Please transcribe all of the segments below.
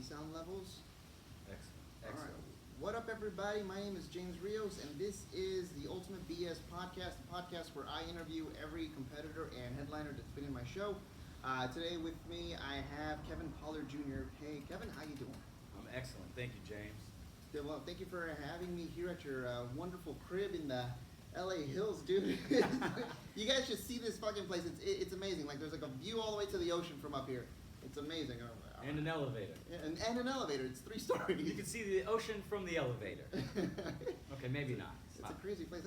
sound levels? Excellent. All right. Excellent. What up, everybody? My name is James Rios, and this is the UltimateBS podcast, the podcast where I interview every competitor and headliner that's been in my show. Today with me, I have Kevin Pollard Jr. Hey, Kevin, how you doing? I'm excellent. Thank you, James. Well, thank you for having me here at your wonderful crib in the LA Hills, dude. You guys should see this fucking place. It's amazing. Like, there's like a view all the way to the ocean from up here. It's amazing. And an elevator. And an elevator. It's 3 stories. You can see the ocean from the elevator. Okay, maybe not. It's a crazy place.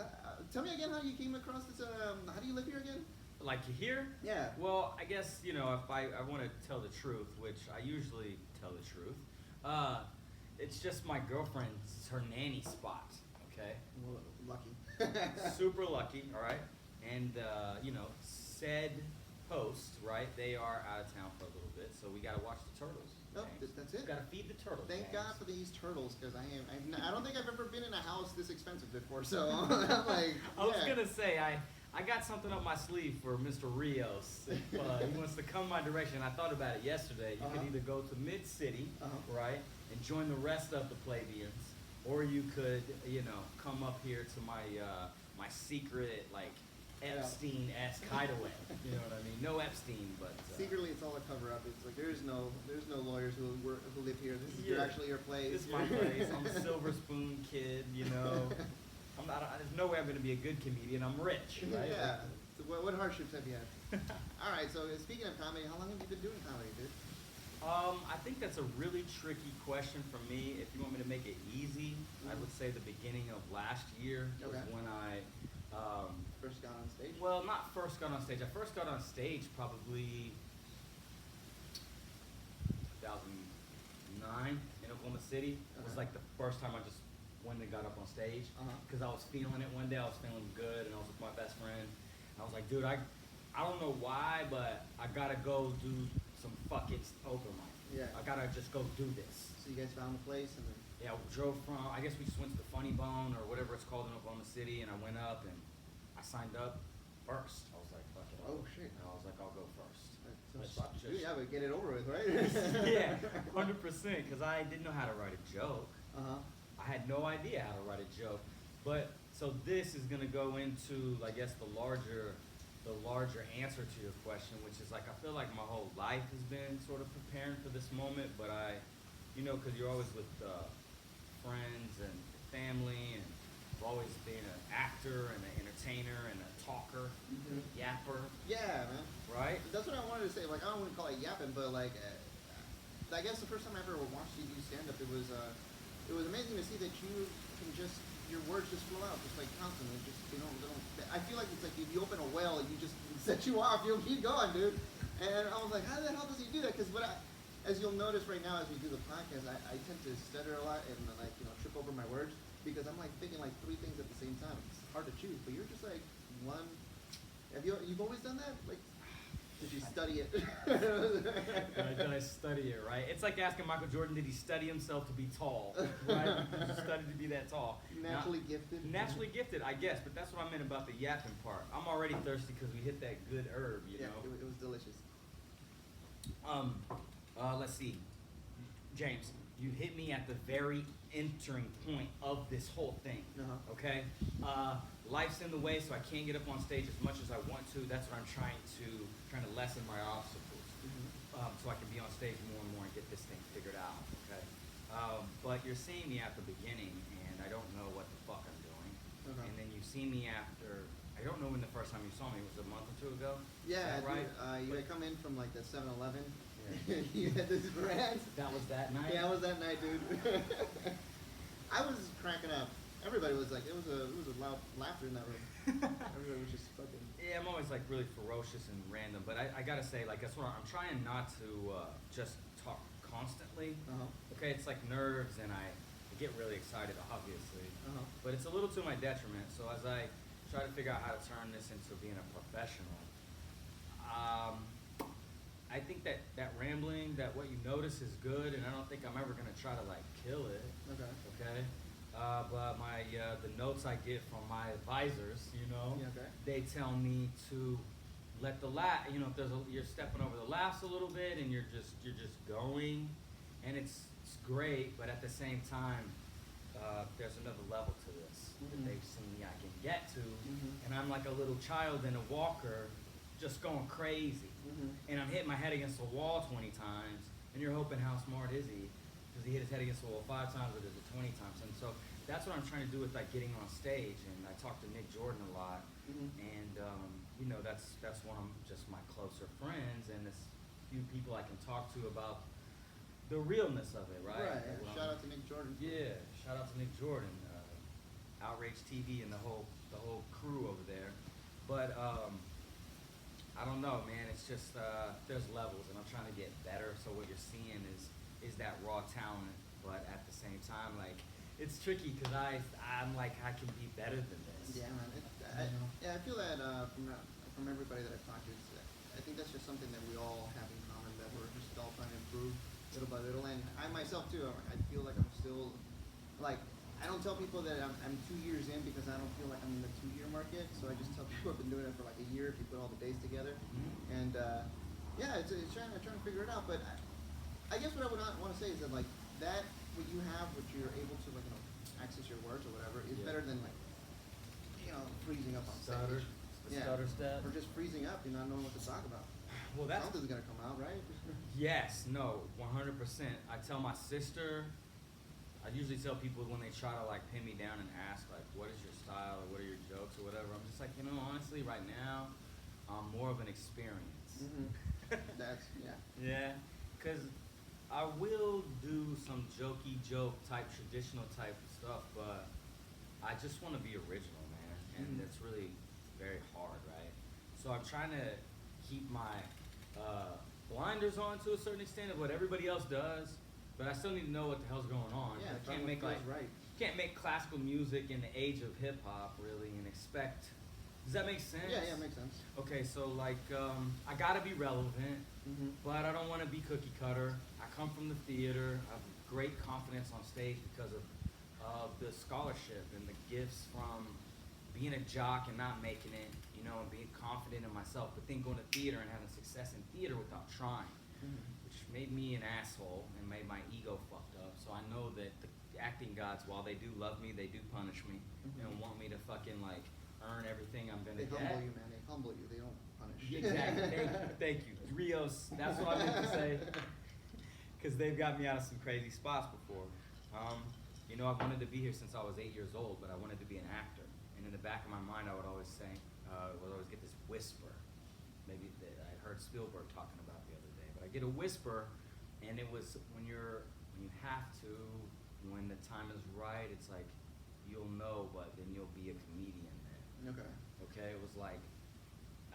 Tell me again how you came across this. How do you live here again? Like here? Yeah. Well, I guess, if I want to tell the truth, which I usually tell the truth, it's just my girlfriend's, her nanny spot, okay? Well, lucky. Super lucky, all right? And, said host, right, they are out of town for a little bit, so we got to watch the turtles. Oh, that's it. Got to feed the turtles. Thank God for these turtles, because I don't think I've ever been in a house this expensive before, so I'm like, I was going to say, I got something up my sleeve for Mr. Rios. If he wants to come my direction, I thought about it yesterday. You could either go to Mid-City, right, and join the rest of the plebeians, or you could, come up here to my secret, like, Epstein-esque hideaway. You know what I mean? No Epstein, but secretly it's all a cover up. It's like there's no lawyers who live here. This is actually your place. This is my place. I'm a silver spoon kid. There's no way I'm going to be a good comedian. I'm rich, right? Yeah. So what hardships have you had? All right. So speaking of comedy, how long have you been doing comedy, dude? I think that's a really tricky question for me. If you want me to make it easy, I would say the beginning of last year was when I first got on stage. Well, not first got on stage. I first got on stage probably 2009 in Oklahoma City. It was like the first time I just went and got up on stage because I was feeling it one day. I was feeling good, and I was with my best friend. And I was like, dude, I don't know why, but I gotta go do some fucking open mic. Yeah. I gotta just go do this. So you guys found a place, and then we drove from. I guess we just went to the Funny Bone or whatever it's called in Oklahoma City, and I went up and I signed up first. I was like, fuck it. Oh shit. And I was like, I'll go first. Yeah, but get it over with, right? Yeah, 100%. Because I didn't know how to write a joke. I had no idea how to write a joke. But so this is gonna go into, I guess, the larger answer to your question, which is like I feel like my whole life has been sort of preparing for this moment. But because you're always with friends and family, and I've always been an actor and an entertainer and a talker, yapper. Yeah, man. Right? That's what I wanted to say. Like, I don't want to call it yapping, but like, I guess the first time I ever watched you do stand up, it was amazing to see that you can your words just flow out just like constantly. Just they don't. I feel like it's like if you open a well and you just set you off, you'll keep going, dude. And I was like, how the hell does he do that? Because as you'll notice right now as we do the podcast, I tend to stutter a lot and trip over my words because I'm like thinking like 3 things at the same time. It's hard to choose, but you're just like one. You've always done that? Like, did you study it? Did I study it, right? It's like asking Michael Jordan, did he study himself to be tall, right? Did he study to be that tall? Naturally gifted? Naturally gifted, I guess, but that's what I meant about the yapping part. I'm already thirsty because we hit that good herb, you know? It was delicious. Let's see. James, you hit me at the very entering point of this whole thing, okay? Life's in the way, so I can't get up on stage as much as I want to. That's what I'm trying to lessen my obstacles, so I can be on stage more and more and get this thing figured out, okay? But you're seeing me at the beginning, and I don't know what the fuck I'm doing. And then you see me after, I don't know when the first time you saw me, was it a month or 2 ago? Yeah, right? You had come in from like the 7-Eleven. Yeah. You had this brand. That was that night? Yeah, it was that night, dude. I was cracking up. Everybody was like, it was a loud laughter in that room. Everybody was just fucking. Yeah, I'm always like really ferocious and random, but I gotta say, like, that's what I'm trying not to just talk constantly. Okay, it's like nerves, and I get really excited, obviously, but it's a little to my detriment. So as I try to figure out how to turn this into being a professional, I think that rambling, that what you notice is good, and I don't think I'm ever gonna try to like kill it. Okay. But the notes I get from my advisors, they tell me to let the laugh. If you're stepping over the laughs a little bit, and you're just going, and it's great, but at the same time, there's another level to this that they've seen me I can get to, and I'm like a little child in a walker, just going crazy, and I'm hitting my head against the wall 20 times, and you're hoping how smart is he? Does he hit his head against the wall 5 times or does it 20 times? And so that's what I'm trying to do with like getting on stage, and I talk to Nick Jordan a lot, and you know, that's one of just my closer friends, and this few people I can talk to about the realness of it, right? Right. Shout out to Nick Jordan. Yeah, shout out to Nick Jordan, Outrage TV, and the whole crew over there. But I don't know, man. It's just there's levels, and I'm trying to get better. So what you're seeing is that raw talent, but at the same time, like it's tricky because I'm like I can be better than this. Yeah, man. I feel that from everybody that I've talked to, I think that's just something that we all have in common, that we're just all trying to improve little by little. And I myself too, I feel like I'm still, like, I don't tell people that I'm 2 years in because I don't feel like I'm in the 2-year market. So I just tell people I've been doing it for like a year if you put all the days together. And yeah, it's trying to figure it out. But I guess what I would want to say is that like that what you have, what you're able to like access your words or whatever is better than like freezing up on Stutter, stage. stutter step. Or just freezing up and not knowing what to talk about. Well, that's something's gonna come out, right? Yes, no, 100%. I tell my sister. I usually tell people when they try to like pin me down and ask like, what is your style or what are your jokes or whatever, I'm just like, honestly, right now, I'm more of an experience. That's, yeah. Yeah, because I will do some jokey joke type, traditional type stuff, but I just want to be original, man, and it's really very hard, right? So I'm trying to keep my blinders on to a certain extent of what everybody else does. But I still need to know what the hell's going on. Yeah, I can't make like right. Can't make classical music in the age of hip hop really and expect. Does that make sense? Yeah, it makes sense. Okay, so like I gotta be relevant, but I don't want to be cookie cutter. I come from the theater. I have great confidence on stage because of the scholarship and the gifts from being a jock and not making it, and being confident in myself. But then going to theater and having success in theater without trying. Which made me an asshole and made my ego fucked up. So I know that the acting gods, while they do love me, they do punish me and want me to fucking like earn everything I'm gonna get. They humble you, man. They humble you. They don't punish. Exactly. Thank you. Rios. That's what I meant to say. Because they've got me out of some crazy spots before. I wanted to be here since I was 8 years old, but I wanted to be an actor. And in the back of my mind, I would always say, would always get this whisper. Maybe that I heard Spielberg talking about the other day, but I get a whisper, and it was when you have to, when the time is right, it's like you'll know, but then you'll be a comedian then. Okay, it was like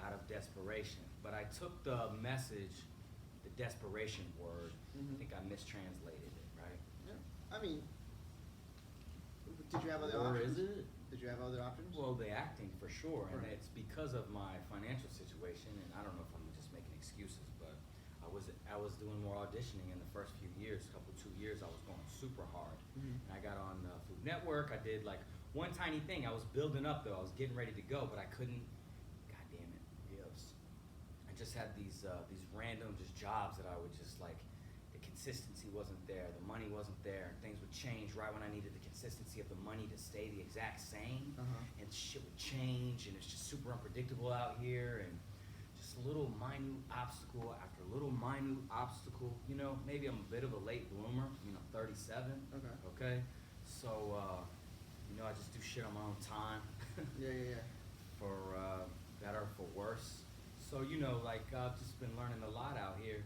out of desperation, but I took the message, the desperation word. I think I mistranslated it, right? Yeah. I mean, did you have other options? Or is it? Did you have other options? Well, the acting for sure, and Right. it's because of my financial situation, and I don't know if I'm just making excuses, but I was doing more auditioning in the first few years, 2 years, I was going super hard. And I got on Food Network, I did like one tiny thing, I was building up though, I was getting ready to go, but I couldn't, god damn it, Rios. I just had these random just jobs that I would just like, the consistency wasn't there, the money wasn't there, and things would change right when I needed the consistency of the money to stay the exact same, and shit would change, and it's just super unpredictable out here, and just a little minute obstacle after a little minute obstacle. Maybe I'm a bit of a late bloomer, 37. Okay. So, I just do shit on my own time. Yeah. For better, for worse. So, like I've just been learning a lot out here,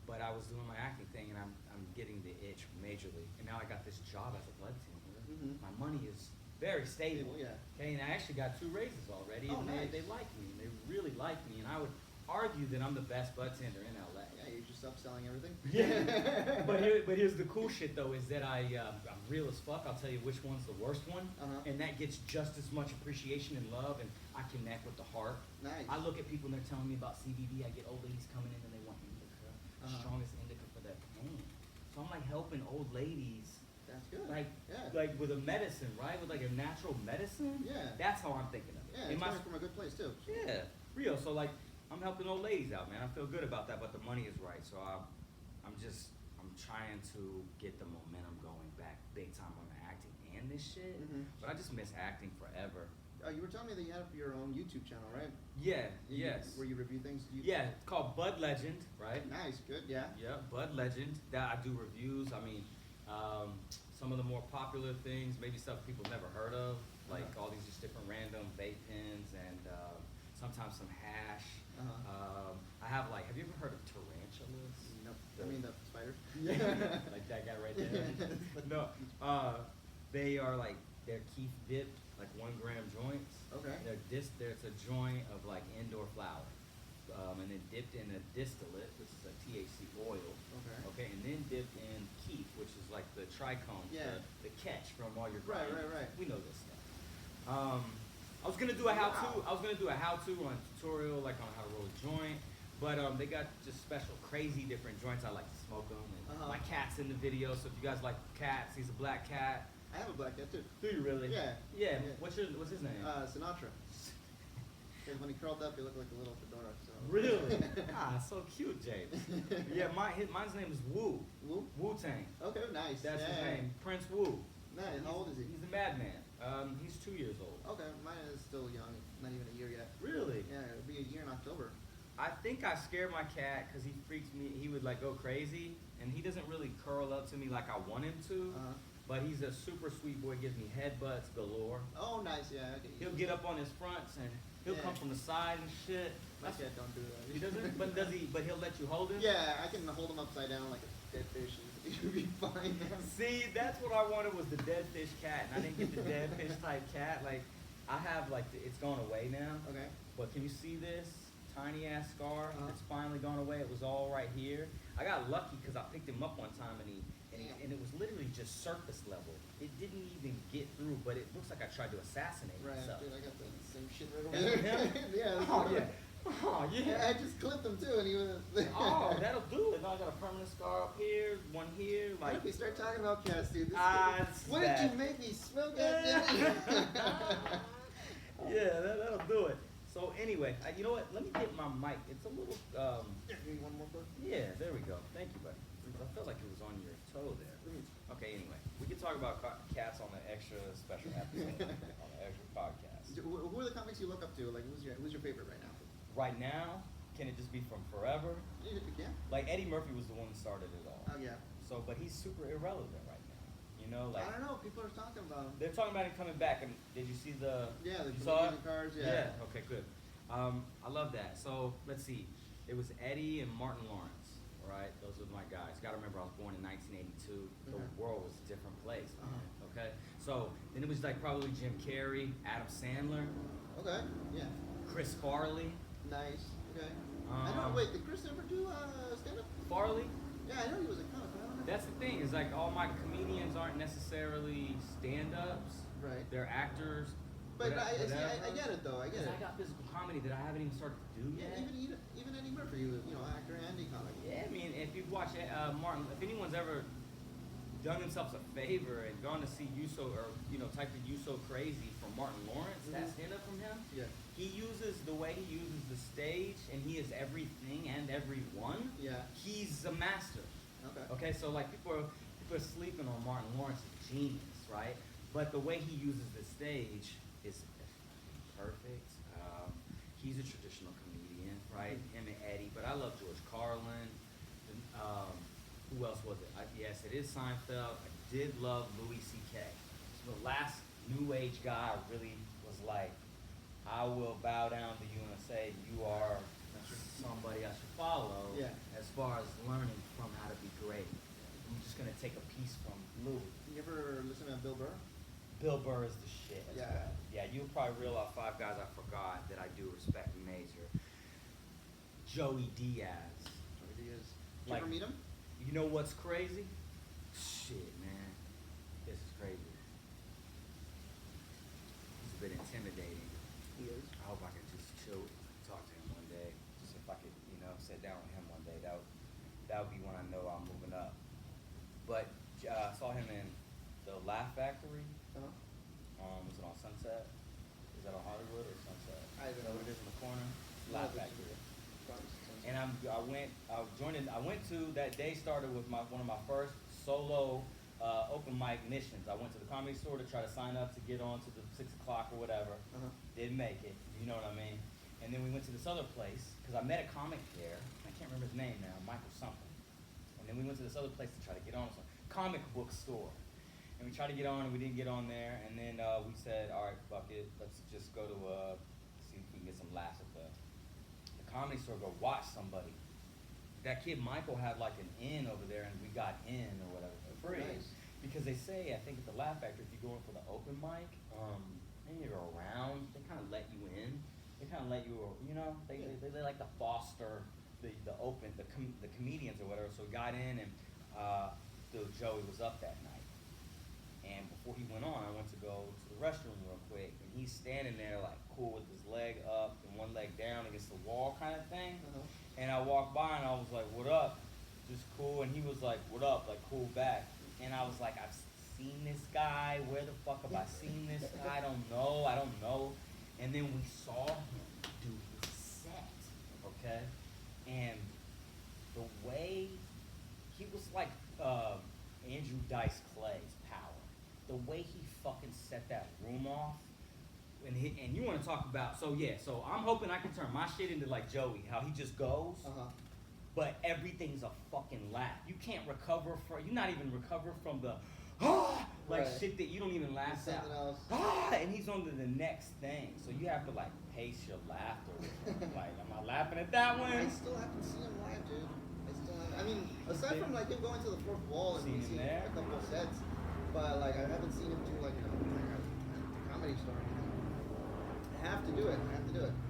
but I was doing my acting thing, and I'm getting the itch majorly. And now I got this job as a blood tender. My money is very stable. Yeah. Okay, and I actually got 2 raises already, Oh, and nice. they like me. They really like me, and I would argue that I'm the best bud tender in LA. Yeah, you're just upselling everything. Yeah. but here's the cool shit though, is that I'm real as fuck. I'll tell you which one's the worst one, and that gets just as much appreciation and love, and I connect with the heart. Nice. I look at people and they're telling me about CBD. I get old ladies coming in and they want indica, strongest indica for their pain. So I'm like helping old ladies. That's good. Like with a medicine, right? With like a natural medicine. Yeah. That's how I'm thinking of it. Yeah, it's coming from a good place too. Yeah, real. So like, I'm helping old ladies out, man. I feel good about that, but the money is right. So I'm I'm trying to get the momentum going back big time on the acting and this shit. But I just miss acting forever. You were telling me that you have your own YouTube channel, right? Yeah, yes. Where you review things? Yeah, it's called Bud Legend, right? Nice, good, yeah. Yeah, Bud Legend. That I do reviews. I mean, some of the more popular things, maybe stuff people never heard of, like all these just different random vape pens and sometimes some hash. I have have you ever heard of tarantulas? Nope. I mean the spiders? Yeah, like that guy right there. No, they are they're Keith dipped, 1 gram joints. Okay. There's a joint of indoor flower, and then dipped in a distillate, which is a THC oil. Okay. Okay, and then dipped in Keith, which is like the trichome, the catch from all your Right. We know this stuff. I was gonna do a how-to. I was gonna do a how-to on a tutorial, on how to roll a joint. But they got just special, crazy different joints. I like to smoke them. And my cat's in the video, so if you guys like cats, he's a black cat. I have a black cat too. Do you really? Yeah. What's his name? Sinatra. Because when he curled up, he looked like a little fedora. So. Really? So cute, James. Yeah, mine's name is Wu. Wu? Wu-Tang. Okay, nice. That's his name, Prince Wu. Nice. How old is he? He's a madman. He's 2 years old. Okay, mine is still young, not even a year yet. Really? Yeah, it'll be a year in October. I think I scared my cat because he freaks me. He would go crazy, and he doesn't really curl up to me like I want him to. But he's a super sweet boy. Gives me headbutts galore. Oh, nice. Yeah. Okay. He'll get up on his fronts and he'll come from the side and shit. My cat don't do that. He doesn't. But does he? But he'll let you hold him. Yeah, I can hold him upside down like a dead fish. He'll be fine. See, that's what I wanted was the dead fish cat, and I didn't get the dead fish type cat. I have it's gone away now. Okay. But can you see this tiny ass scar? It's finally gone away. It was all right here. I got lucky because I picked him up one time and it was literally just surface level. It didn't even get through, but it looks like I tried to assassinate myself. Dude, I got the same shit right over there. Oh yeah. I just clipped him too, and he was. Oh, that'll do it. Now I got a permanent scar up here, one here. What if we start talking about cats, dude? What did you make me smell, goddammit? Yeah, that'll do it. So anyway, you know what? Let me get my mic. It's a little. Give me one more book. Yeah, there we go. Thank you, buddy. I felt like it was on your toe there. Okay, anyway, we can talk about cats on the extra special episode on the extra podcast. Who are the comics you look up to? Who's your favorite right now? Right now, can it just be from forever? Yeah, if you can. Eddie Murphy was the one that started it all. Oh yeah. So, but he's super irrelevant right now. You know, I don't know. People are talking about him. They're talking about him coming back. And did you see the? Yeah, the cars. Yeah. Okay, good. I love that. So let's see. It was Eddie and Martin Lawrence, right? Those are my guys. Got to remember, I was born in 1982. The world was a different place, man. Okay. So then it was probably Jim Carrey, Adam Sandler. Okay. Yeah. Chris Farley. Nice. Okay. I know. Wait, did Chris ever do stand-up? Farley? Yeah, I know he was a comic. But I don't know. That's the thing. Is all my comedians aren't necessarily stand-ups. Right. They're actors. But I get it though. I get it. I got physical comedy that I haven't even started to do yet. Even Eddie Murphy, actor and comic. Yeah, I mean, if you've watched Martin, if anyone's ever done themselves a favor and gone to see You So, or typed in You So Crazy from Martin Lawrence, that stand-up from him. Yeah. He uses the way he uses the stage, and he is everything and everyone. Yeah. He's a master. Okay. Okay, so people are sleeping on Martin Lawrence, genius, right? But the way he uses the stage is perfect. He's a traditional comedian, right? Him and Eddie, but I love George Carlin. Who else was it? Yes, it is Seinfeld. I did love Louis C.K. So the last new age guy really was I will bow down to you and say you are somebody I should follow. Yeah. As far as learning from how to be great. I'm just gonna take a piece from Louis. You ever listen to Bill Burr? Bill Burr is the shit. Yeah, you'll probably reel off 5 guys I forgot that I do respect major. Joey Diaz. Did you ever meet him? You know what's crazy? Shit, man. This is crazy. He's a bit intimidating. He is. I hope I can just chill, talk to him one day. Just if I could, sit down with him one day. That would be when I know I'm moving up. But I saw him in the Laugh Factory. Was it on Sunset? Is that on Hollywood or Sunset? I don't know. What it is in the corner? Laugh Factory. And I went to that day started with one of my first solo open mic missions. I went to the Comedy Store to try to sign up to get on to the 6 o'clock or whatever. Didn't make it. You know what I mean? And then we went to this other place because I met a comic there. I can't remember his name now, Michael something. And then we went to this other place to try to get on, some comic book store. And we tried to get on, and we didn't get on there. And then we said, all right, fuck it, let's just go to see if we can get some laughs at the Comedy Store. Go watch somebody. That kid Michael had like an in over there, and we got in or whatever for free. Nice. Because they say, I think at the Laugh Factory, if you go in for the open mic, and you're around, they kind of let you in. They kind of let you, you know, they like to foster the comedians or whatever. So we got in, and Joey was up that night. And before he went on, I went to go to the restroom real quick, and he's standing there like cool with his leg up and one leg down against the wall kind of thing. And I walked by and I was like, what up? Just cool. And he was like, what up? Like, cool back. And I was like, I've seen this guy. Where the fuck have I seen this guy? I don't know. And then we saw him do his set, okay? And the way, he was like Andrew Dice Clay's power. The way he fucking set that room off. And you want to talk about, so I'm hoping I can turn my shit into like Joey, how he just goes, but everything's a fucking laugh. You can't recover you're not even recover from the, shit that you don't even laugh at. And he's on to the next thing. So you have to like pace your laughter. Like, am I laughing at that one? I still haven't seen him live, dude. I mean, aside from like him going to the fourth wall and we've seen a couple of sets, but like I haven't seen him do like a Comedy Store or anything. I have to do it.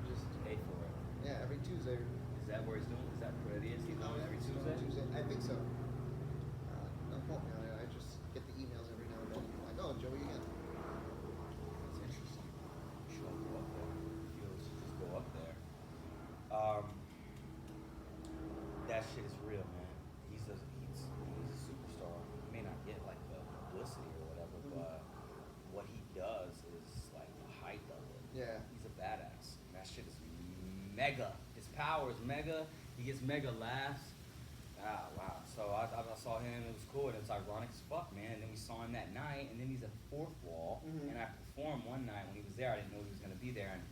Just pay for it. Yeah, every Tuesday. Is that where he's doing? Is that where it is? He's doing every Tuesday? I think so. Don't quote me on it. I just get the emails every now and then. Like, oh, Joey again. That's interesting. You should go up there. You should just go up there. That shit is real, man. He's a superstar. He may not get like the publicity or whatever, but what he does is like the height of it. Yeah. He's a badass. That shit is mega. His power is mega. He gets mega laughs. Wow. So I saw him. It was cool. And it was ironic as fuck, man. And then we saw him that night. And then he's at fourth wall. And I performed one night when he was there. I didn't know he was going to be there. And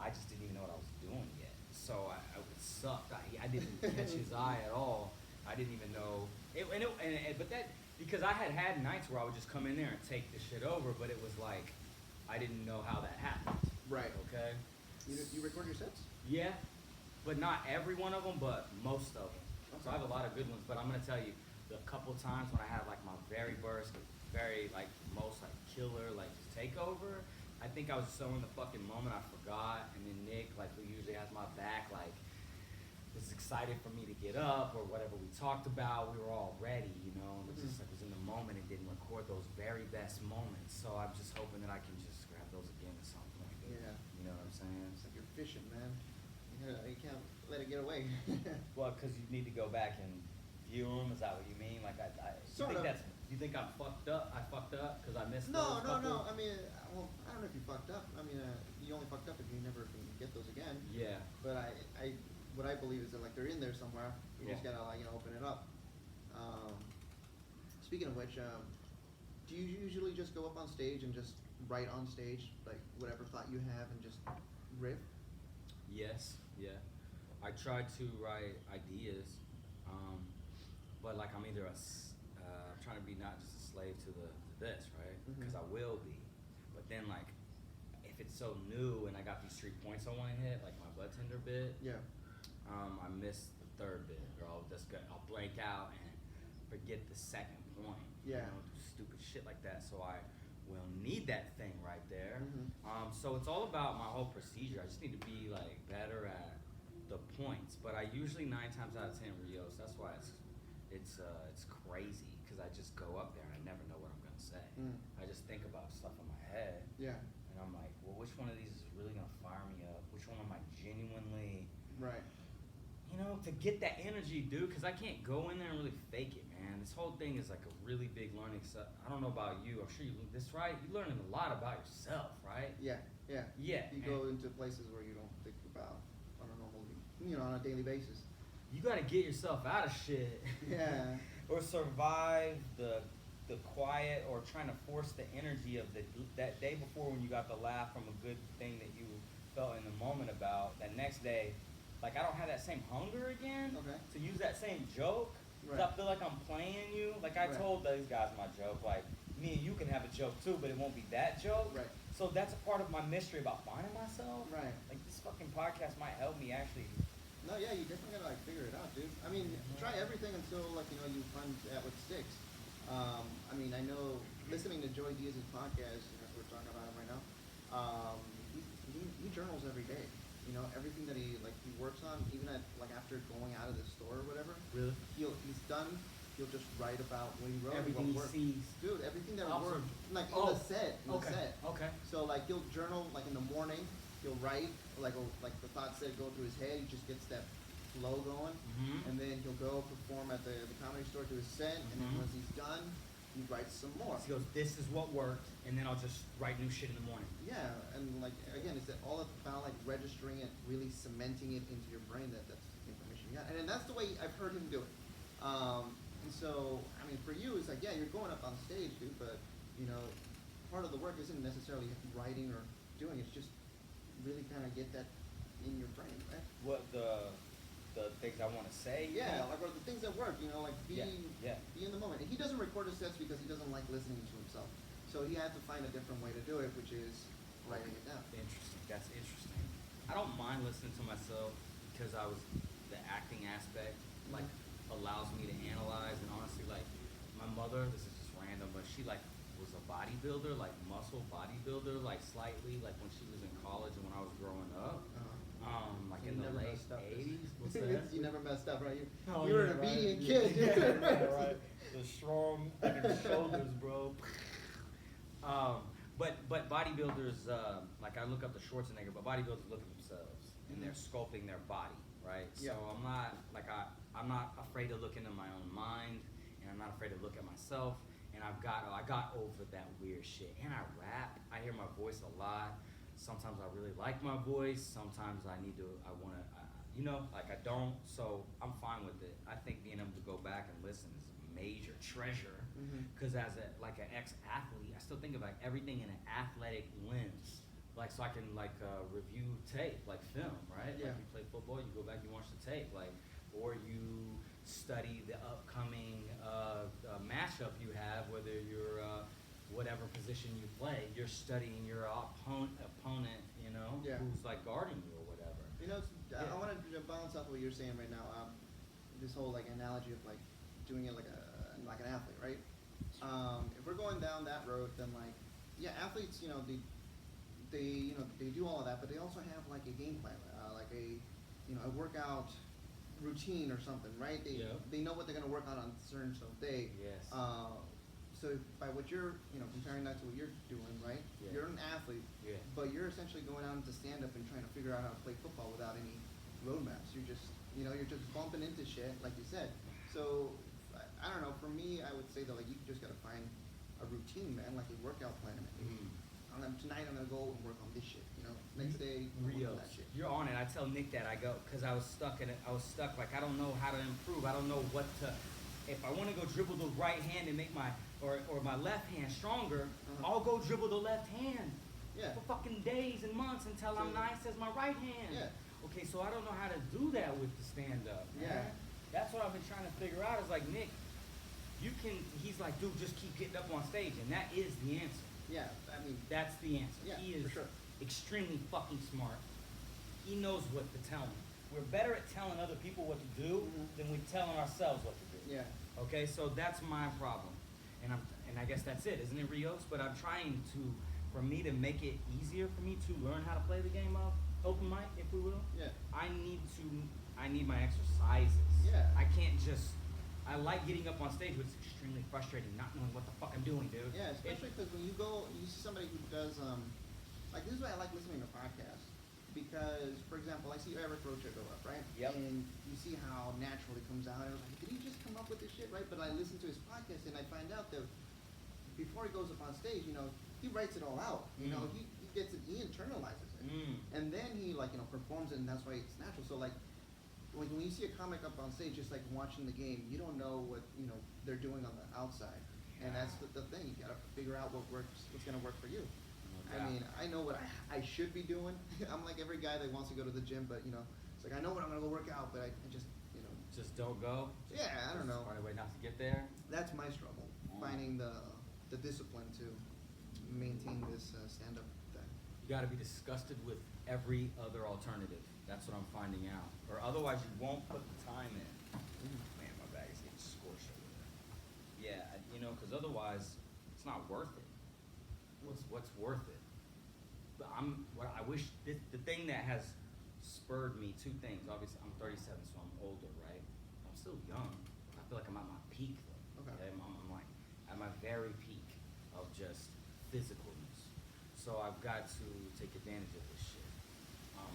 I just didn't even know what I was doing yet. So it sucked. I didn't catch his eye at all. I didn't even know. But that, because I had nights where I would just come in there and take the shit over. But it was like, I didn't know how that happened. Right. Okay? You record your sets? Yeah, but not every one of them, but most of them. Okay. So I have a lot of good ones, but I'm gonna tell you, the couple times when I had like my very most like killer, like takeover, I think I was so in the fucking moment I forgot, and then Nick, like who usually has my back, like was excited for me to get up or whatever we talked about, we were all ready, you know, and it just like was in the moment and didn't record those very best moments. So I'm just hoping that I can just grab those again at some point. Yeah. You know what I'm saying? It's like you're fishing, man. You can't let it get away. Well, because you need to go back and view them. Is that what you mean? Like you think I'm fucked up? I fucked up because I missed those couple? No. I mean, well, I don't know if you fucked up. I mean, you only fucked up if you never can get those again. Yeah. But what I believe is that like they're in there somewhere. You just gotta like open it up. Speaking of which, do you usually just go up on stage and just write on stage like whatever thought you have and just riff? Yes. Yeah. I try to write ideas, but like I'm either trying to be not just a slave to this, right? Because I will be, but then like if it's so new and I got these 3 points I want to hit, like my butt tender bit, I miss the third bit, or I'll blank out and forget the second point. Yeah. You know, do stupid shit like that. So I will need that thing right there. So it's all about my whole procedure. I just need to be like better at the points. But I usually 9 times out of 10 Rios. That's why it's crazy because I just go up there and I never know what I'm gonna say. I just think about stuff in my head. Yeah. And I'm like, well, which one of these is really gonna fire me up? Which one am I genuinely? Right. You know, to get that energy, dude, because I can't go in there and really fake it, man. This whole thing is like a really big learning stuff. I don't know about you. I'm sure right? You're learning a lot about yourself, right? Yeah. You go into places where you don't think about on a daily basis. you got to get yourself out of shit. Yeah. Or survive the quiet, or trying to force the energy of that day before when you got the laugh from a good thing that you felt in the moment about. That next day, like, I don't have that same hunger again to use that same joke. Cause I feel like I'm playing you. Like, I told these guys my joke, like, me and you can have a joke too, but it won't be that joke. Right. So that's a part of my mystery about finding myself. Right. Like, this fucking podcast might help me actually. No, yeah, you definitely gotta like figure it out, dude. I mean, try everything until like you find what sticks. I mean, I know listening to Joey Diaz's podcast, as we're talking about him right now, he journals every day. You know, everything that he works on, even after going out of the store or whatever. Really? He's done. He'll just write about what he wrote. Everything what he sees. Dude, everything that Awesome. worked. Like in the set. Okay. So like he'll journal like in the morning. He'll write like the thoughts that go through his head. He just gets that flow going, and then he'll go perform at the comedy store, do his set, and then once he's done, he writes some more. So he goes, this is what worked, and then I'll just write new shit in the morning. Yeah, and like again, it's all about like registering it, really cementing it into your brain that's the information you got, and then that's the way I've heard him do it. And so I mean, for you, it's like you're going up on stage, dude, but part of the work isn't necessarily writing or doing. It's just really kind of get that in your brain, right? What the things I want to say? Yeah, like or the things that work, like be in the moment. And he doesn't record his sets because he doesn't like listening to himself. So he had to find a different way to do it, which is writing it down. Interesting. That's interesting. I don't mind listening to myself because the acting aspect allows me to analyze, and honestly, like my mother, this is just random, but she was a bodybuilder, like muscle bodybuilder, like slightly, like when she was in college and when I was growing up. Like so in the late 80s. What's that? You never messed up, right? You were an obedient kid, dude. Right. The strong shoulders, bro. But bodybuilders, like I look up the Schwarzenegger, but bodybuilders look at themselves and they're sculpting their body, right? So I'm not I'm not afraid to look into my own mind, and I'm not afraid to look at myself. And I got over that weird shit. And I rap. I hear my voice a lot. Sometimes I really like my voice. Sometimes I want to, I don't. So I'm fine with it. I think being able to go back and listen is a major treasure. Because as an ex-athlete, I still think of everything in an athletic lens. So I can review tape, like film, right? Yeah. Like you play football, you go back, you watch the tape, or you study the upcoming matchup you have, whether you're whatever position you play, you're studying your opponent, who's guarding you or whatever. I want to balance off what you're saying right now. This whole analogy of doing it like an athlete, right? If we're going down that road, then athletes, they do all of that, but they also have a game plan, a workout routine or something, right? They know what they're gonna work on a certain day. Yes. So by what you're, comparing that to what you're doing, right? Yeah. You're an athlete, but you're essentially going out into stand-up and trying to figure out how to play football without any roadmaps. You're just, you're just bumping into shit, like you said. So I don't know. For me, I would say that you just gotta find a routine, man, like a workout plan. Tonight I'm gonna go and work on this shit. Next day Rio, that shit. You're on it. I tell Nick that I go because I was stuck in it. I was stuck. I don't know how to improve. I don't know what to. If I want to go dribble the right hand and make my or my left hand stronger, I'll go dribble the left hand. Yeah. For fucking days and months until I'm nice as my right hand. Yeah. Okay, so I don't know how to do that with the stand up. Yeah. That's what I've been trying to figure out. Is Nick, you can. He's like, dude, just keep getting up on stage, and that is the answer. Yeah, I mean, that's the answer. Yeah, he is for sure. extremely fucking smart. He knows what to tell me. We're better at telling other people what to do than we're telling ourselves what to do. Yeah. Okay, so that's my problem, and I guess that's it, isn't it, Rios? But I'm trying for me to make it easier for me to learn how to play the game of open mic, if we will. Yeah. I need my exercises. Yeah. I can't just. I like getting up on stage, but it's extremely frustrating not knowing what the fuck I'm doing, dude. Yeah, especially because when you see somebody who does, this is why I like listening to podcasts. Because, for example, I see Eric Rocha go up, right? Yep. And you see how natural it comes out. I was like, did he just come up with this shit, right? But I listen to his podcast and I find out that before he goes up on stage, he writes it all out. He gets it, he internalizes it. And then he, performs it, and that's why it's natural. So, when you see a comic up on stage, just like watching the game, you don't know what they're doing on the outside, and that's the thing. You gotta figure out what's gonna work for you. I mean, I know what I should be doing. I'm like every guy that wants to go to the gym, but it's like I know what I'm gonna go work out, but I just just don't go. I don't know. Find a way not to get there. That's my struggle, finding the discipline to maintain this stand-up thing. You got to be disgusted with every other alternative. That's what I'm finding out. Or otherwise, you won't put the time in. Man, my bag is getting scorched over there. Yeah, because otherwise, it's not worth it. What's worth it? But I wish the thing that has spurred me, two things. Obviously, I'm 37, so I'm older, right? I'm still young. I feel like I'm at my peak, though. Okay. I'm like at my very peak of just physicalness. So I've got to take advantage of this shit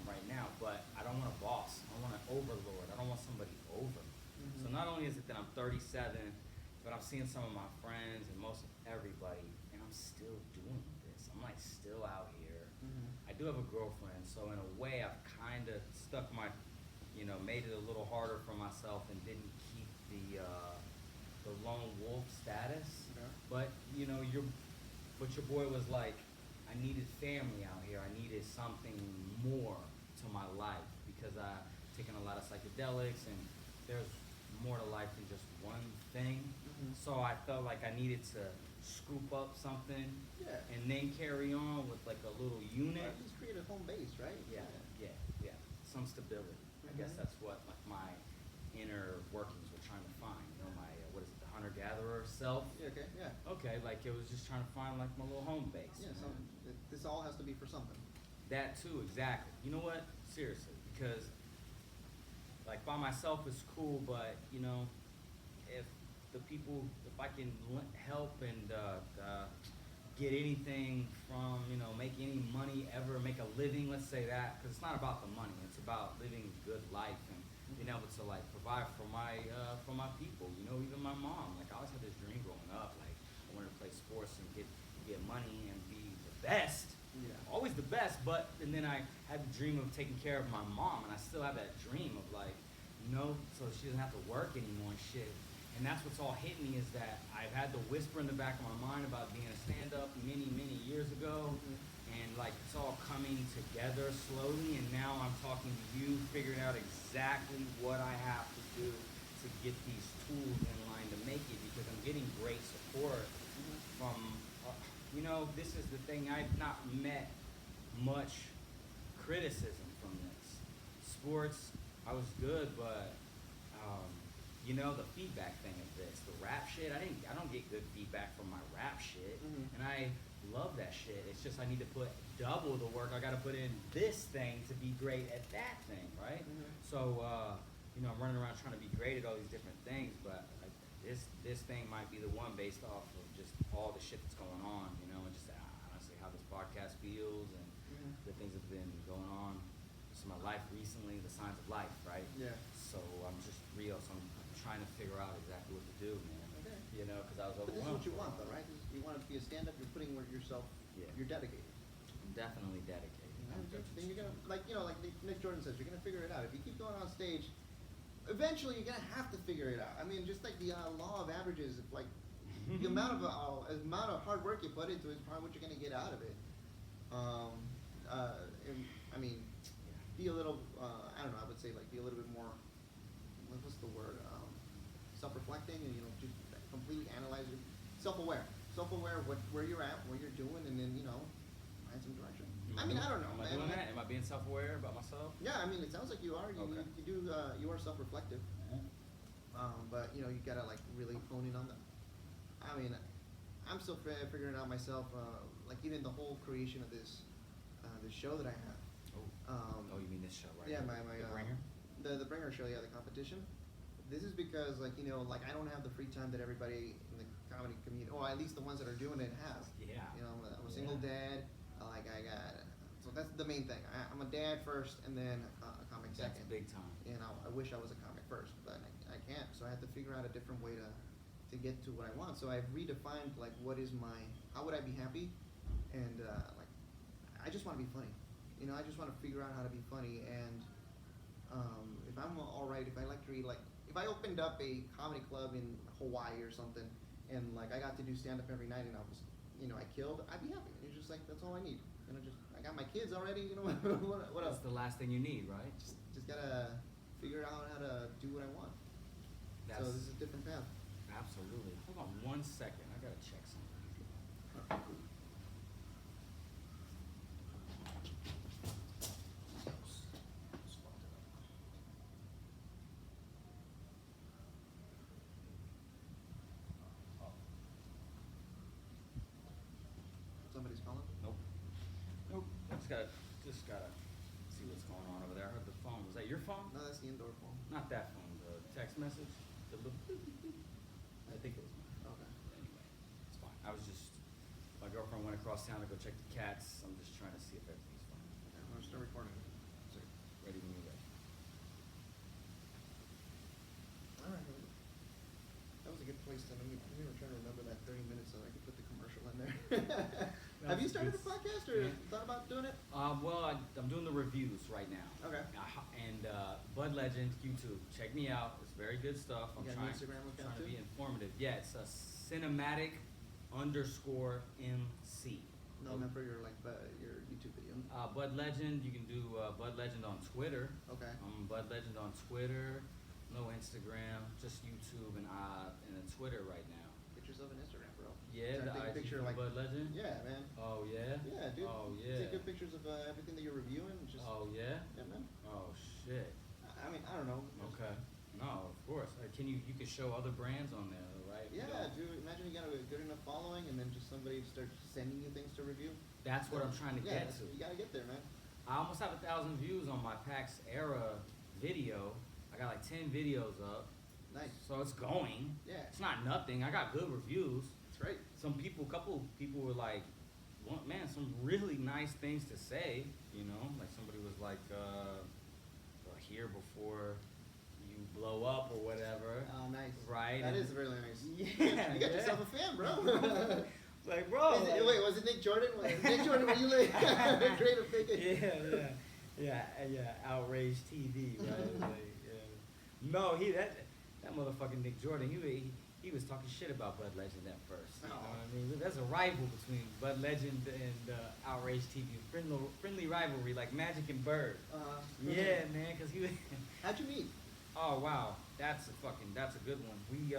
right now. But I don't want a boss. I don't want an overlord. I don't want somebody over me. So not only is it that I'm 37, but I'm seeing some of my friends and most of everybody, and I'm still doing this. I'm like still out here. I do have a girlfriend, so in a way I've kind of stuck made it a little harder for myself and didn't keep the lone wolf status. Okay. But your boy was like, I needed family out here. I needed something more to my life because I've taken a lot of psychedelics and there's more to life than just one thing. So I felt like I needed to scoop up something and then carry on with like a little unit. At least create a home base, right? Yeah. Some stability. I guess that's what like my inner workings were trying to find. My what is it, the hunter-gatherer self? Okay, like it was just trying to find like my little home base. Yeah, this all has to be for something. That too, exactly. You know what? Seriously, because like by myself is cool, but if I can help and get anything from, make any money ever, make a living, let's say that, because it's not about the money, it's about living a good life and being able to like provide for my people, even my mom. Like I always had this dream growing up, like I wanted to play sports and get money and be the best. Always the best, and then I had the dream of taking care of my mom, and I still have that dream of like, so she doesn't have to work anymore and shit. And that's what's all hit me is that I've had the whisper in the back of my mind about being a stand-up many, many years ago, and like it's all coming together slowly, and now I'm talking to you, figuring out exactly what I have to do to get these tools in line to make it, because I'm getting great support from, this is the thing, I've not met much criticism from this. Sports, I was good, but the feedback thing of this, the rap shit, I don't get good feedback from my rap shit, and I love that shit. It's just I need to put double the work I got to put in this thing to be great at that thing, right? So, I'm running around trying to be great at all these different things, but like, this thing might be the one based off of just all the shit that's going on, and just honestly how this podcast feels and the things that have been going on. Just my life recently, the signs of life, right? Yeah. So I'm just real. So I'm trying to figure out exactly what to do, man. Okay. Because I was But this is overwhelmed. what you want, though, right? You want to be a stand-up. You're putting yourself. Yeah. You're dedicated. I'm definitely dedicated. Then you're gonna like Nick Jordan says, you're gonna figure it out. If you keep going on stage, eventually you're gonna have to figure it out. I mean, just like the law of averages, like the amount of hard work you put into it is probably what you're gonna get out of it. Be a little. I don't know. I would say like be a little bit more. What's the word? Self-reflecting, and just completely analyze it. Self-aware of where you're at, what you're doing, and then find some direction. I mean, I don't know. Am I doing that? Am I being self-aware about myself? Yeah, I mean, it sounds like you are. You are self-reflective. But you gotta like really hone in on that. I mean, I'm still figuring out myself. Like even the whole creation of this show that I have. You mean this show, right? Yeah, my the Bringer. The Bringer show, the competition. This is because like I don't have the free time that everybody in the comedy community, or at least the ones that are doing it, have. Yeah. I'm a single dad. So that's the main thing. I'm a dad first, and then a comic second. That's big time. I wish I was a comic first, but I can't. So I have to figure out a different way to get to what I want. So I've redefined like how would I be happy, and I just want to be funny. I just want to figure out how to be funny, and If I'm all right, if I like to read, like if I opened up a comedy club in Hawaii or something, and like I got to do stand up every night, and I was, I killed, I'd be happy. It's just like that's all I need. I got my kids already. What else? That's the last thing you need, right? Just gotta figure out how to do what I want. So this is a different path. Absolutely. Hold on 1 second. I gotta check something. Somebody's calling? Nope. I just gotta see what's going on over there. I heard the phone. Was that your phone? No, that's the indoor phone. Not that phone. The text message. The little. I think it was mine. Okay. Anyway, it's fine. I was just. My girlfriend went across town to go check the cats. I'm just trying to see if everything's fine. Okay, I'm gonna start recording. Sorry. Ready when you're ready. All right. That was a good place to. Let me try to remember that 30 minutes so I could put the commercial in there. Have you started a podcast or thought about doing it? Well, I'm doing the reviews right now. Okay. And Bud Legend YouTube, check me out. It's very good stuff. I'm You got an Instagram account trying to too? be informative. Yeah, it's a cinematic_MC. No, meant for your your YouTube video. Bud Legend, you can do Bud Legend on Twitter. Okay. Bud Legend on Twitter. No Instagram, just YouTube and Twitter right now. Pictures of an Instagram, bro. Yeah, Try to the take a IG picture for like Bud Legend. Yeah, man. Oh yeah. Yeah, dude. Oh yeah. Take good pictures of everything that you're reviewing. Just. Oh yeah. Yeah, man. Oh shit. I mean, I don't know. Okay. No, of course. You can show other brands on there, right? Yeah, dude. Imagine you got a good enough following, and then just somebody starts sending you things to review. That's what I'm trying to get to. You gotta get there, man. I almost have 1,000 views on my PAX era video. I got like 10 videos up. Nice. So it's going. Yeah. It's not nothing. I got good reviews. That's right. Couple people were like, man, some really nice things to say. Like somebody was like, here before you blow up or whatever. Oh, nice. Right. That is really nice. Yeah. You got yourself a fan, bro. Like, bro. Wait, was it Nick Jordan? Nick Jordan, were you create a fake? Yeah. Outrage TV, right? No, that motherfucking Nick Jordan. He was talking shit about Bud Legend at first. You know what I mean? There's a rival between Bud Legend and Outrage TV. Friendly rivalry, like Magic and Bird. Yeah, man. Cause he. How'd you meet? Oh wow, that's a good one. We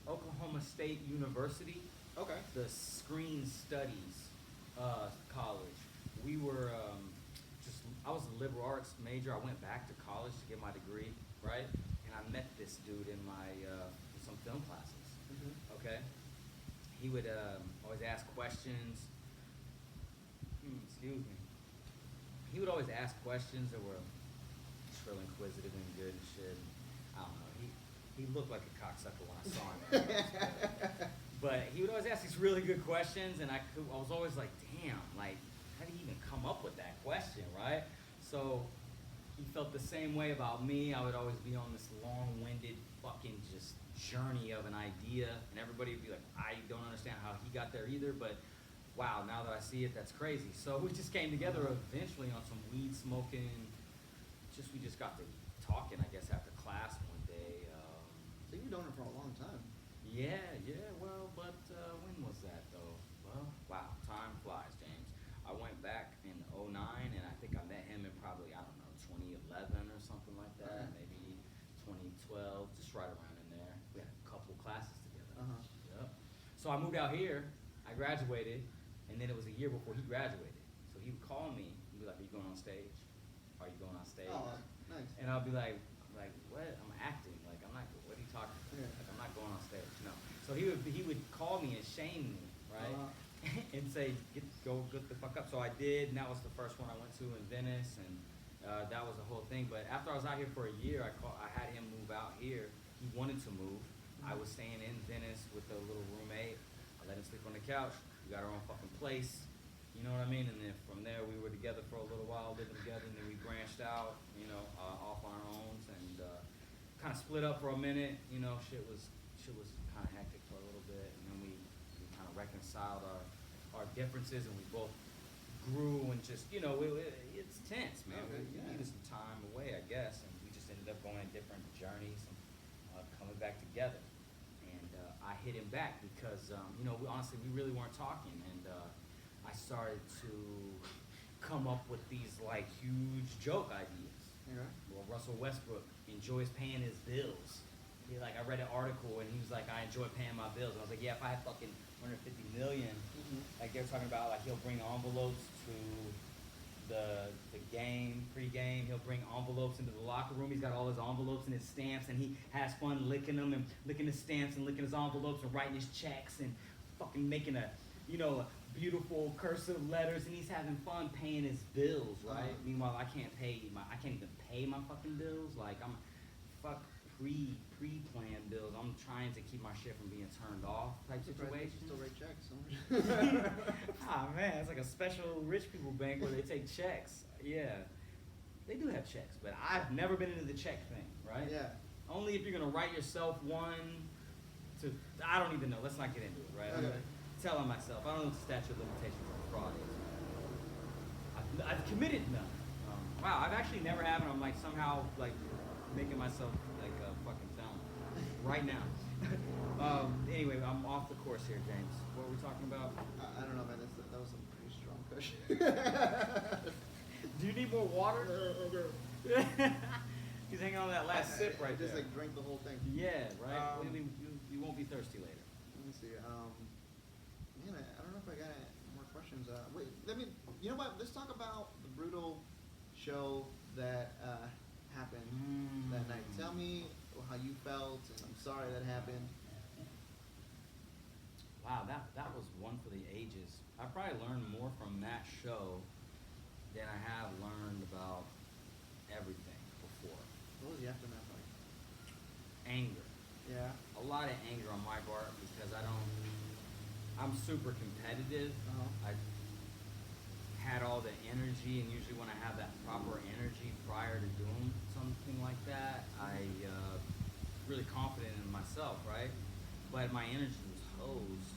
Oklahoma State University. Okay. The Screen Studies college. We were I was a liberal arts major. I went back to college to get my degree, right? And I met this dude in my some film classes. Mm-hmm. Okay. He would always ask questions. Excuse me. He would always ask questions that were real inquisitive and good and shit. I don't know. He looked like a cocksucker when I saw him. But he would always ask these really good questions, and I was always like, damn, like, how do you even come up with that question, right? So he felt the same way about me. I would always be on this long-winded fucking just journey of an idea, and everybody would be like, I don't understand how he got there either, but wow, now that I see it, that's crazy. So we just came together eventually on some weed smoking. We just got to talking, I guess, after class one day. So you've known him for a long time. Yeah, well, but when was that, though? Well, wow, time flies, James. I went back in '09, and I think I met him in probably, I don't know, 2011 or something like that, maybe 2012, just right around in there. We had a couple classes together. Yep. So I moved out here, I graduated, and then it was a year before he graduated. So he would call me and be like, are you going on stage? Are you going on stage? Oh, nice. And I'll be like, what? I'm acting. Like, I'm not, what are you talking about? Yeah. Like, I'm not going on stage. No. So he would call me and shame me, right? And say, go get the fuck up. So I did, and that was the first one I went to in Venice, and that was the whole thing. But after I was out here for a year, I had him move out here. He wanted to move. I was staying in Venice with a little roommate. I let him sleep on the couch. We got our own fucking place. You know what I mean? And then from there, we were together for a little while, living together, and then we branched out, off on our own, and kind of split up for a minute. Shit was kind of hectic for a little bit, and then we kind of reconciled our differences, and we both grew and just, you know, it's tense, man. Okay, We yeah. needed some time away, I guess, and we just ended up going on different journeys and coming back together. And I hit him back because, you know, honestly, we really weren't talking, and I started to come up with these like huge joke ideas. Yeah. Well, Russell Westbrook enjoys paying his bills. I read an article and he was like, I enjoy paying my bills. And I was like, yeah, if I had fucking 150 million, like they were talking about, like he'll bring envelopes to the game, pre-game. He'll bring envelopes into the locker room. He's got all his envelopes and his stamps, and he has fun licking them and licking his stamps and licking his envelopes and writing his checks and fucking making a, you know, beautiful cursive letters, and he's having fun paying his bills, right? Meanwhile, I can't even pay my fucking bills. Like I'm pre-planned bills. I'm trying to keep my shit from being turned off type situation. Still write checks. Ah man, it's like a special rich people bank where they take checks. Yeah, they do have checks, but I've never been into the check thing, right? Yeah. Only if you're gonna write yourself one to, I don't even know. Let's not get into it, right? Okay. Telling myself, I don't know what the statute of limitations on fraud is. I've committed none. Wow, I've actually never have, and I'm like somehow like making myself like a fucking felon right now. Anyway, I'm off the course here, James. What were we talking about? I don't know, man. That was a pretty strong push. Do you need more water? He's hanging on that last sip right just there. like drink the whole thing. Yeah, right. You won't be thirsty later. Let me see. Man, I don't know if I got any more questions. Wait, you know what? Let's talk about the brutal show that happened that night. Tell me how you felt, and I'm sorry that happened. Wow, that was one for the ages. I probably learned more from that show than I have learned about everything before. What was the aftermath like? Anger. Yeah. A lot of anger on my part because I'm super competitive. I had all the energy, and usually when I have that proper energy prior to doing something like that, I really confident in myself, right? But my energy was hosed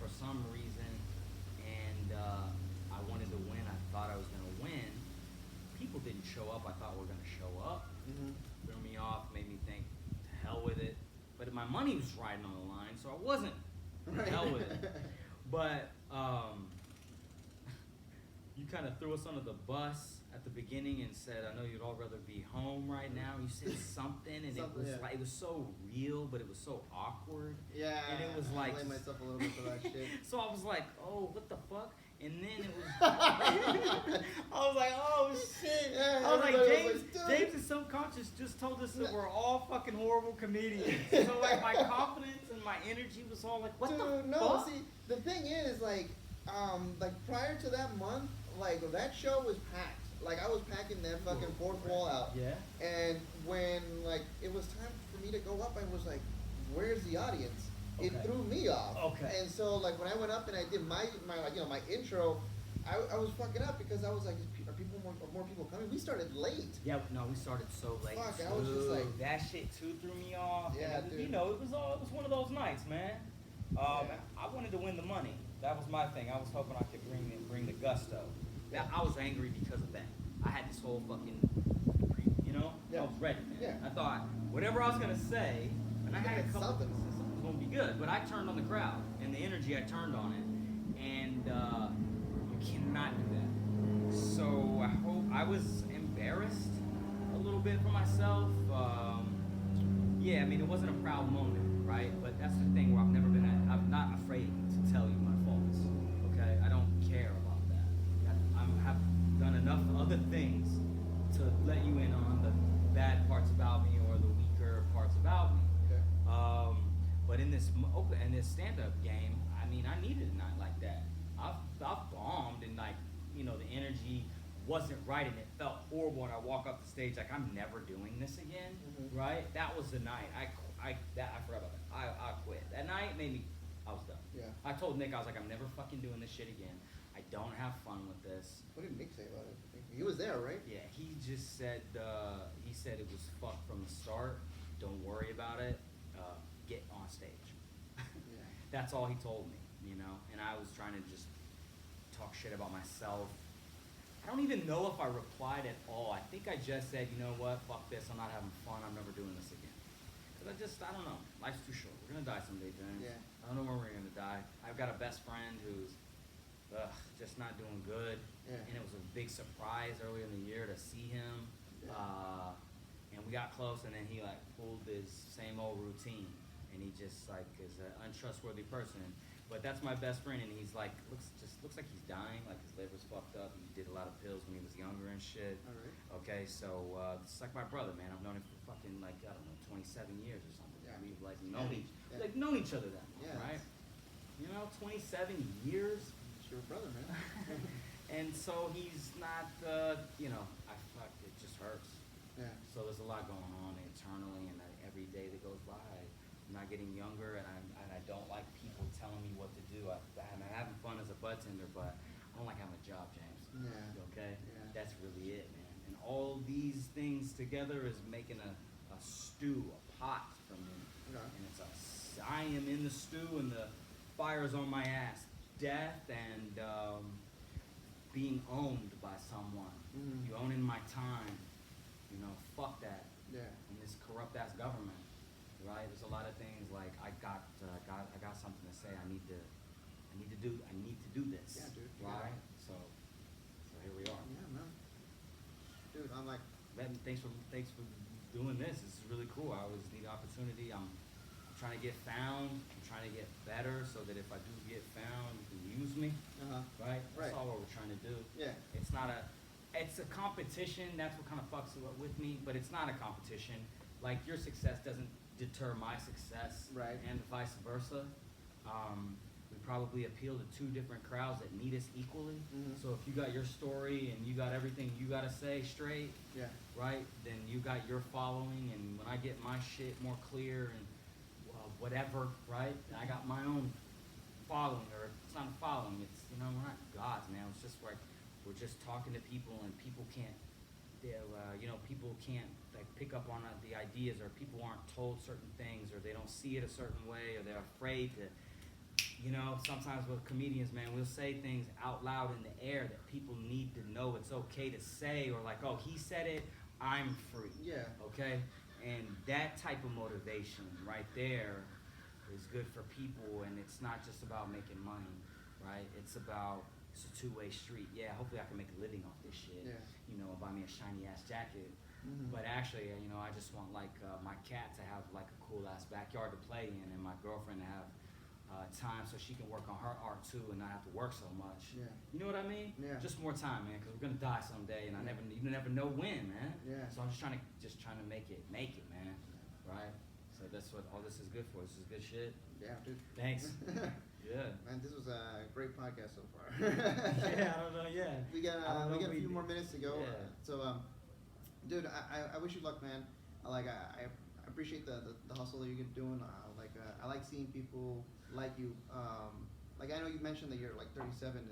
for some reason, and I wanted to win. I thought I was going to win. People didn't show up I thought were going to show up. Threw me off, made me think, to hell with it. But my money was riding on the line, so I wasn't. To hell with it. But you kind of threw us under the bus at the beginning and said, I know you'd all rather be home right now. You said something, and it was like, it was so real, but it was so awkward. Yeah. And it was like, I blame myself a little bit for that shit. So I was like, oh, what the fuck? And then it was, I was like, oh shit. Yeah, I was like, everybody James is subconscious just told us that we're all fucking horrible comedians. So like my confidence and my energy was all like, what the fuck? See, the thing is, like prior to that month, like that show was packed. Like I was packing that fucking fourth wall out. Yeah. And when like it was time for me to go up, I was like, where's the audience? It threw me off. Okay. And so like when I went up and I did my my intro, I was fucking up because I was like, are more people coming? We started late. Yeah, no, we started so late. Fuck, I was just like, that shit too threw me off. Yeah, and dude. You know, it was one of those nights, man. I wanted to win the money. That was my thing. I was hoping I could bring the gusto. I was angry because of that. I had this whole fucking, I was ready, man. Yeah. I thought whatever I was gonna say, and I had a couple. Something was gonna be good, but I turned on the crowd and the energy. I turned on it, and you cannot do that. So I was embarrassed a little bit for myself. Yeah, I mean it wasn't a proud moment, right? But that's the thing where I'm not afraid to tell you my faults. Okay, I don't care about that. I've done enough other things to let you in on the bad parts about me or the weaker parts about me. Okay. But in this stand-up game, I mean, I needed a night like that. I've bombed, and like, the energy wasn't right, and it felt horrible. And I walk up the stage like I'm never doing this again, right? That was the night. I forgot about that. I quit. That night I was done. Yeah. I told Nick, I was like, I'm never fucking doing this shit again. I don't have fun with this. What did Nick say about it? He was there, right? Yeah, he just said, it was fucked from the start. Don't worry about it. Get on stage. Yeah. That's all he told me, and I was trying to just talk shit about myself I don't even know if I replied at all. I think I just said, you know what, fuck this, I'm not having fun, I'm never doing this again. Because I don't know, life's too short. We're gonna die someday, James. Yeah. I don't know when we're gonna die. I've got a best friend who's just not doing good. Yeah. And it was a big surprise earlier in the year to see him. Yeah. And we got close, and then he like pulled his same old routine. And he just like is an untrustworthy person. But that's my best friend, and he's like, looks like he's dying, like his liver's fucked up. He did a lot of pills when he was younger and shit. All right. Okay, so it's like my brother, man. I've known him for fucking like, I don't know, 27 years or something. Yeah. We've like Yeah. known each other that long, Yeah. right? You know, 27 years. It's your brother, man. And so he's not, it just hurts. Yeah. So there's a lot going on internally, and every day that goes by, I'm not getting younger, and I don't like people telling me what to do. I'm having fun as a bartender, but I don't like having a job, James. Yeah. Okay? Yeah. That's really it, man. And all these things together is making a stew, a pot for me. Okay. And I am in the stew, and the fire's on my ass. Death and being owned by someone. Mhm. You owning my time. You know, fuck that. Yeah. And this corrupt ass government, right? There's a lot of things like I got something to say. I need to do this. Yeah, dude. Right? Yeah. So here we are. Yeah, man. Dude, I'm like. Man, thanks for doing this. This is really cool. I always need opportunity. I'm trying to get found. I'm trying to get better so that if I do get found, you can use me. Right? That's all what we're trying to do. Yeah. It's a competition. That's what kind of fucks with me. But it's not a competition. Like your success doesn't deter my success. Right. And vice versa. We probably appeal to two different crowds that need us equally. Mhm. So if you got your story and you got everything you got to say straight, Yeah. right, then you got your following, and when I get my shit more clear and whatever, right, I got my own following, or it's not a following, it's, we're not gods, man. It's just like we're just talking to people, and people can't, people can't like pick up on the ideas, or people aren't told certain things, or they don't see it a certain way, or they're afraid to. Sometimes with comedians, man, we'll say things out loud in the air that people need to know it's okay to say, or like, oh, he said it, I'm free. Yeah. Okay? And that type of motivation right there is good for people, and it's not just about making money, right? It's a two-way street. Yeah, hopefully I can make a living off this shit. Yeah. Buy me a shiny-ass jacket. Mhm. But actually, I just want like my cat to have like a cool-ass backyard to play in, and my girlfriend to have time so she can work on her art too and not have to work so much. Yeah. You know what I mean? Yeah. Just more time, man, because we're gonna die someday, and Yeah. you never know when, man. Yeah. So I'm just trying to make it, man. Right? So that's what all this is good for. This is good shit. Yeah, dude. Thanks. Yeah. Man, this was a great podcast so far. Yeah, I don't know. Yeah. We got a few more minutes to go. Yeah. So, dude, I wish you luck, man. I appreciate the hustle that you're doing. I like seeing people like you. I know you mentioned that you're like 37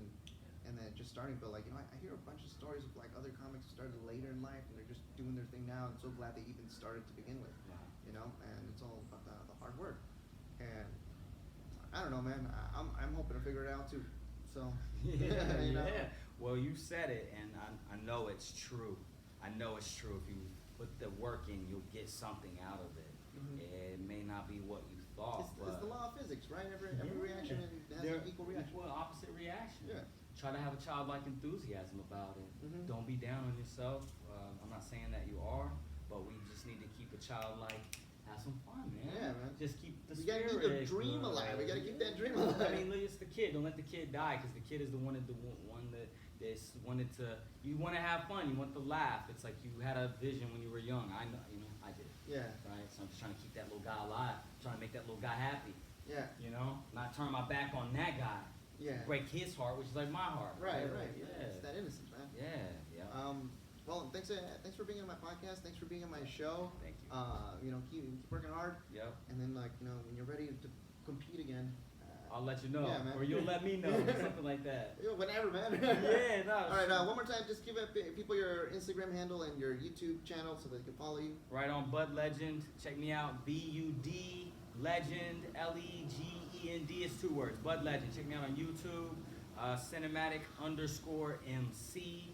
and then just starting, but I hear a bunch of stories of like other comics who started later in life and they're just doing their thing now. I'm so glad they even started to begin with. Wow. And it's all about the hard work. And I don't know, man. I'm hoping to figure it out too. So Yeah. you know? Yeah. Well, you said it, and I know it's true. I know it's true. If you put the work in, you'll get something out of it. Mhm. It may not be what you thought, It's the law of physics, right? Every reaction has an equal reaction. Well, opposite reaction. Yeah. Try to have a childlike enthusiasm about it. Mhm. Don't be down on yourself. I'm not saying that you are, but we just need to keep a childlike. Have some fun, man. Yeah, man. Just keep the We spirit. gotta keep the dream alive. We gotta keep that dream alive. I mean, it's the kid. Don't let the kid die, because the kid is the one that wanted to. You want to have fun. You want to laugh. It's like you had a vision when you were young. I know. I did. Yeah. Right. So I'm just trying to keep that little guy alive. Trying to make that little guy happy. Yeah. Not turn my back on that guy. Yeah. Break his heart, which is like my heart. Right. Yeah. It's that innocence, man. Yeah. Well, thanks for being on my podcast. Thanks for being on my show. Thank you. Keep working hard. Yep. And then when you're ready to compete again. I'll let you know, Yeah, man. or you'll let me know, or something like that. Whenever, man. Yeah, no. All right, one more time, just give people your Instagram handle and your YouTube channel so they can follow you. Right on Bud Legend. Check me out. BUD Legend. LEGEND. It's 2 words. Bud Legend. Check me out on YouTube. Cinematic_MC.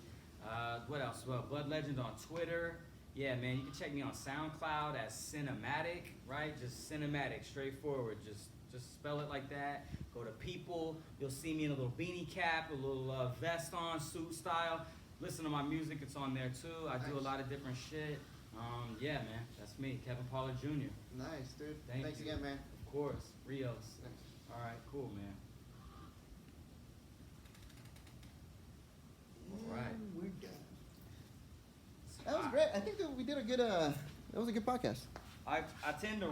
What else? Well, Blood Legend on Twitter. Yeah, man, you can check me on SoundCloud as Cinematic, right? Just Cinematic, straightforward. Just spell it like that. Go to People. You'll see me in a little beanie cap, a little vest on, suit style. Listen to my music. It's on there too. I do a lot of different shit. Yeah, man, that's me, Kevin Pollard Jr. Nice, dude. Thanks again, man. Of course, Rios. Thanks. All right, cool, man. All right. We're done. That was great. I think that we did a good. That was a good podcast. I tend to